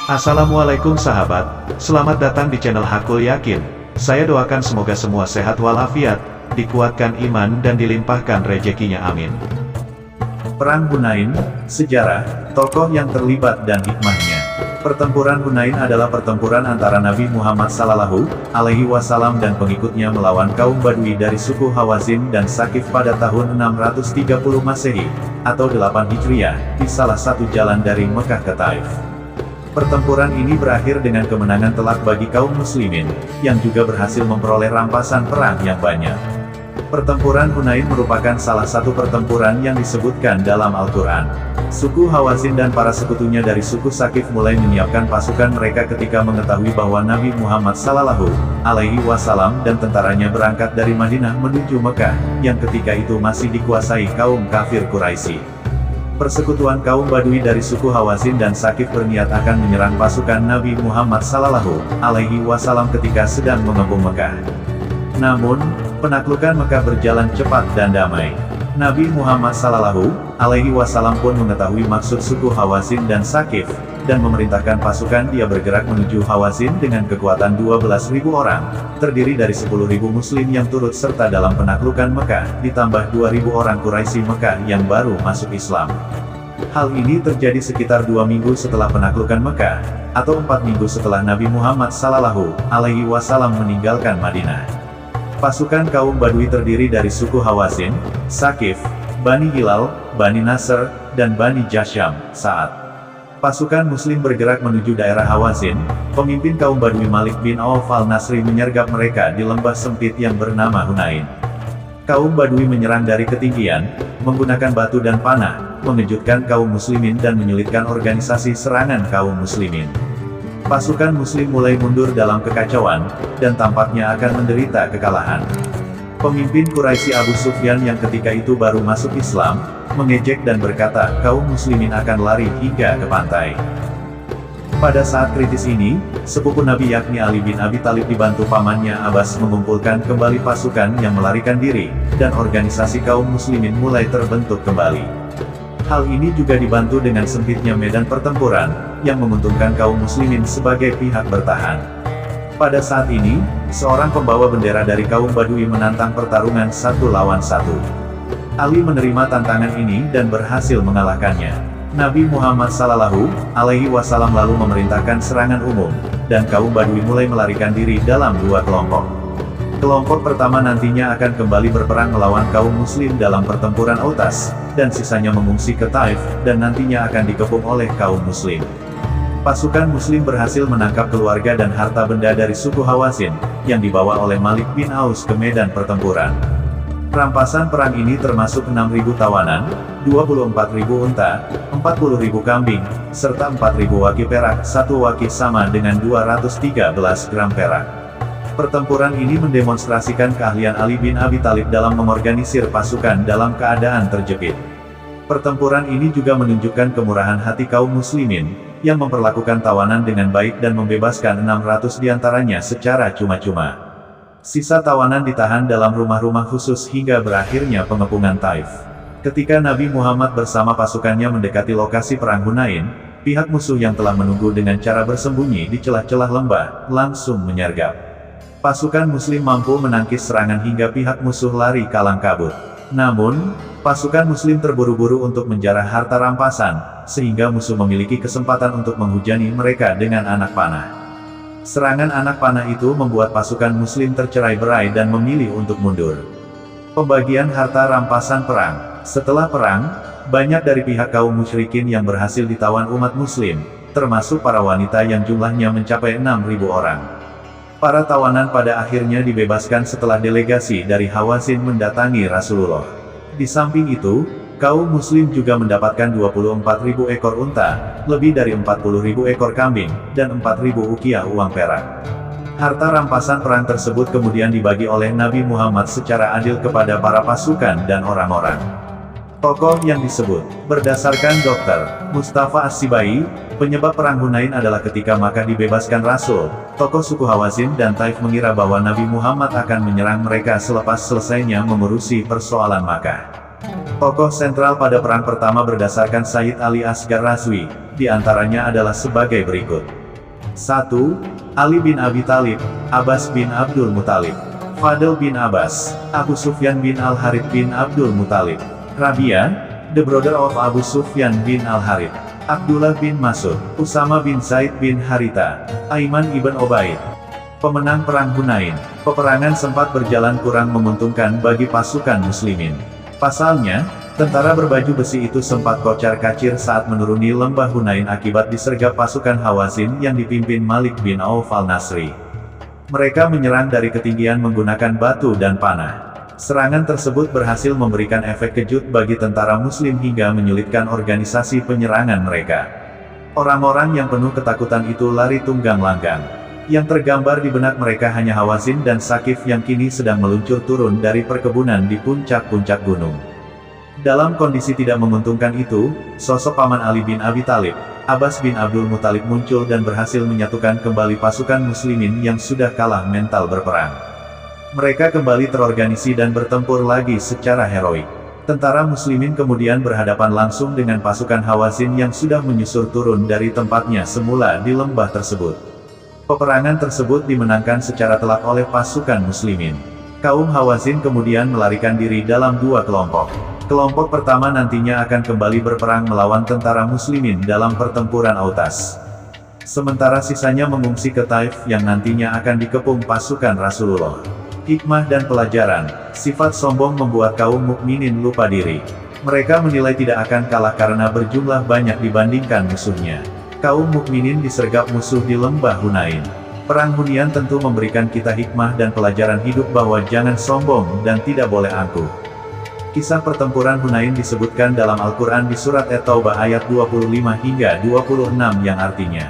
Assalamualaikum sahabat, selamat datang di channel Hakul Yakin. Saya doakan semoga semua sehat walafiat, dikuatkan iman dan dilimpahkan rezekinya, amin. Perang Hunain, sejarah, tokoh yang terlibat dan hikmahnya. Pertempuran Hunain adalah pertempuran antara Nabi Muhammad SAW dan pengikutnya melawan kaum Badui dari suku Hawazin dan Sakif pada tahun 630 Masehi, atau 8 Hijriah, di salah satu jalan dari Mekah ke Taif. Pertempuran ini berakhir dengan kemenangan telak bagi kaum muslimin, yang juga berhasil memperoleh rampasan perang yang banyak. Pertempuran Hunain merupakan salah satu pertempuran yang disebutkan dalam Al-Quran. Suku Hawazin dan para sekutunya dari suku Sakif mulai menyiapkan pasukan mereka ketika mengetahui bahwa Nabi Muhammad SAW dan tentaranya berangkat dari Madinah menuju Mekah, yang ketika itu masih dikuasai kaum kafir Quraisy. Persekutuan kaum Badui dari suku Hawazin dan Sakif berniat akan menyerang pasukan Nabi Muhammad SAW ketika sedang mengepung Mekah. Namun, penaklukan Mekah berjalan cepat dan damai. Nabi Muhammad SAW pun mengetahui maksud suku Hawazin dan Sakif, dan memerintahkan pasukan dia bergerak menuju Hawazin dengan kekuatan 12.000 orang, terdiri dari 10.000 muslim yang turut serta dalam penaklukan Mekah, ditambah 2.000 orang Quraisy Mekah yang baru masuk Islam. Hal ini terjadi sekitar 2 minggu setelah penaklukan Mekah, atau 4 minggu setelah Nabi Muhammad SAW meninggalkan Madinah. Pasukan kaum Badui terdiri dari suku Hawazin, Sakif, Bani Hilal, Bani Nasr, dan Bani Jasham. Saat pasukan muslim bergerak menuju daerah Hawazin, pemimpin kaum Badui Malik bin Auf al-Nasri menyergap mereka di lembah sempit yang bernama Hunain. Kaum Badui menyerang dari ketinggian, menggunakan batu dan panah, mengejutkan kaum muslimin dan menyulitkan organisasi serangan kaum muslimin. Pasukan muslim mulai mundur dalam kekacauan, dan tampaknya akan menderita kekalahan. Pemimpin Quraisy Abu Sufyan yang ketika itu baru masuk Islam, mengejek dan berkata kaum muslimin akan lari hingga ke pantai. Pada saat kritis ini, sepupu Nabi yakni Ali bin Abi Thalib dibantu pamannya Abbas mengumpulkan kembali pasukan yang melarikan diri, dan organisasi kaum muslimin mulai terbentuk kembali. Hal ini juga dibantu dengan sempitnya medan pertempuran, yang menguntungkan kaum muslimin sebagai pihak bertahan. Pada saat ini, seorang pembawa bendera dari kaum Badui menantang pertarungan 1 lawan 1. Ali menerima tantangan ini dan berhasil mengalahkannya. Nabi Muhammad SAW lalu memerintahkan serangan umum, dan kaum Badui mulai melarikan diri dalam 2 kelompok. Kelompok pertama nantinya akan kembali berperang melawan kaum muslim dalam pertempuran Autas, dan sisanya mengungsi ke Taif, dan nantinya akan dikepung oleh kaum muslim. Pasukan muslim berhasil menangkap keluarga dan harta benda dari suku Hawazin, yang dibawa oleh Malik bin Aus ke medan pertempuran. Rampasan perang ini termasuk 6.000 tawanan, 24.000 unta, 40.000 kambing, serta 4.000 waki perak. 1 waki sama dengan 213 gram perak. Pertempuran ini mendemonstrasikan keahlian Ali bin Abi Thalib dalam mengorganisir pasukan dalam keadaan terjepit. Pertempuran ini juga menunjukkan kemurahan hati kaum muslimin, yang memperlakukan tawanan dengan baik dan membebaskan 600 diantaranya secara cuma-cuma. Sisa tawanan ditahan dalam rumah-rumah khusus hingga berakhirnya pengepungan Taif. Ketika Nabi Muhammad bersama pasukannya mendekati lokasi perang Hunain, pihak musuh yang telah menunggu dengan cara bersembunyi di celah-celah lembah, langsung menyergap. Pasukan muslim mampu menangkis serangan hingga pihak musuh lari kalang kabut. Namun, pasukan muslim terburu-buru untuk menjarah harta rampasan, sehingga musuh memiliki kesempatan untuk menghujani mereka dengan anak panah. Serangan anak panah itu membuat pasukan muslim tercerai-berai dan memilih untuk mundur. Pembagian harta rampasan perang. Setelah perang, banyak dari pihak kaum musyrikin yang berhasil ditawan umat muslim, termasuk para wanita yang jumlahnya mencapai 6.000 orang. Para tawanan pada akhirnya dibebaskan setelah delegasi dari Hawazin mendatangi Rasulullah. Di samping itu, kaum muslim juga mendapatkan 24.000 ekor unta, lebih dari 40.000 ekor kambing, dan 4.000 ukiah uang perak. Harta rampasan perang tersebut kemudian dibagi oleh Nabi Muhammad secara adil kepada para pasukan dan orang-orang. Tokoh yang disebut, berdasarkan Dr. Mustafa As-Sibai, penyebab perang Hunain adalah ketika Makkah dibebaskan Rasul, tokoh suku Hawazin dan Taif mengira bahwa Nabi Muhammad akan menyerang mereka selepas selesainya mengurusi persoalan Makkah. Tokoh sentral pada perang pertama berdasarkan Sayyid Ali Asgar Razwi, di antaranya adalah sebagai berikut. 1. Ali bin Abi Thalib, Abbas bin Abdul Muthalib, Fadl bin Abbas, Abu Sufyan bin Al-Harith bin Abdul Muthalib, Rabia, the brother of Abu Sufyan bin Al-Harith, Abdullah bin Mas'ud, Usama bin Zaid bin Haritha, Aiman ibn Ubaid. Pemenang Perang Hunain. Peperangan sempat berjalan kurang menguntungkan bagi pasukan muslimin. Pasalnya, tentara berbaju besi itu sempat kocar-kacir saat menuruni lembah Hunain akibat disergap pasukan Hawazin yang dipimpin Malik bin Auf al-Nasri. Mereka menyerang dari ketinggian menggunakan batu dan panah. Serangan tersebut berhasil memberikan efek kejut bagi tentara muslim hingga menyulitkan organisasi penyerangan mereka. Orang-orang yang penuh ketakutan itu lari tunggang langgang. Yang tergambar di benak mereka hanya Hawazin dan Sakif yang kini sedang meluncur turun dari perkebunan di puncak-puncak gunung. Dalam kondisi tidak menguntungkan itu, sosok Paman Ali bin Abi Thalib, Abbas bin Abdul Muthalib muncul dan berhasil menyatukan kembali pasukan muslimin yang sudah kalah mental berperang. Mereka kembali terorganisasi dan bertempur lagi secara heroik. Tentara muslimin kemudian berhadapan langsung dengan pasukan Hawazin yang sudah menyusur turun dari tempatnya semula di lembah tersebut. Peperangan tersebut dimenangkan secara telak oleh pasukan muslimin. Kaum Hawazin kemudian melarikan diri dalam dua kelompok. Kelompok pertama nantinya akan kembali berperang melawan tentara muslimin dalam pertempuran Autas. Sementara sisanya mengungsi ke Taif yang nantinya akan dikepung pasukan Rasulullah. Hikmah dan pelajaran. Sifat sombong membuat kaum mukminin lupa diri. Mereka menilai tidak akan kalah karena berjumlah banyak dibandingkan musuhnya. Kaum mukminin disergap musuh di lembah Hunain. Perang Hunain tentu memberikan kita hikmah dan pelajaran hidup bahwa jangan sombong dan tidak boleh angkuh. Kisah pertempuran Hunain disebutkan dalam Al-Quran di surat At-Taubah ayat 25 hingga 26 yang artinya,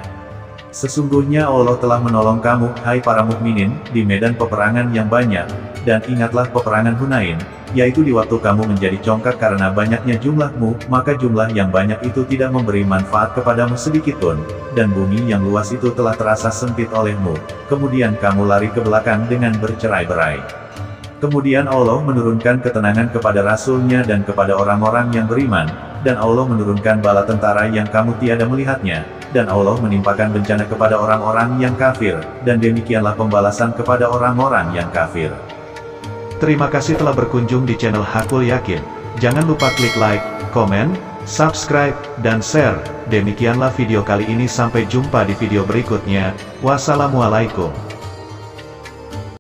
sesungguhnya Allah telah menolong kamu, hai para mukminin, di medan peperangan yang banyak, dan ingatlah peperangan Hunain, yaitu di waktu kamu menjadi congkak karena banyaknya jumlahmu, maka jumlah yang banyak itu tidak memberi manfaat kepadamu sedikitpun, dan bumi yang luas itu telah terasa sempit olehmu, kemudian kamu lari ke belakang dengan bercerai-berai. Kemudian Allah menurunkan ketenangan kepada Rasul-Nya dan kepada orang-orang yang beriman, dan Allah menurunkan bala tentara yang kamu tiada melihatnya, dan Allah menimpakan bencana kepada orang-orang yang kafir, dan demikianlah pembalasan kepada orang-orang yang kafir. Terima kasih telah berkunjung di channel Hakul Yakin. Jangan lupa klik like, komen, subscribe, dan share. Demikianlah video kali ini, sampai jumpa di video berikutnya. Wassalamualaikum.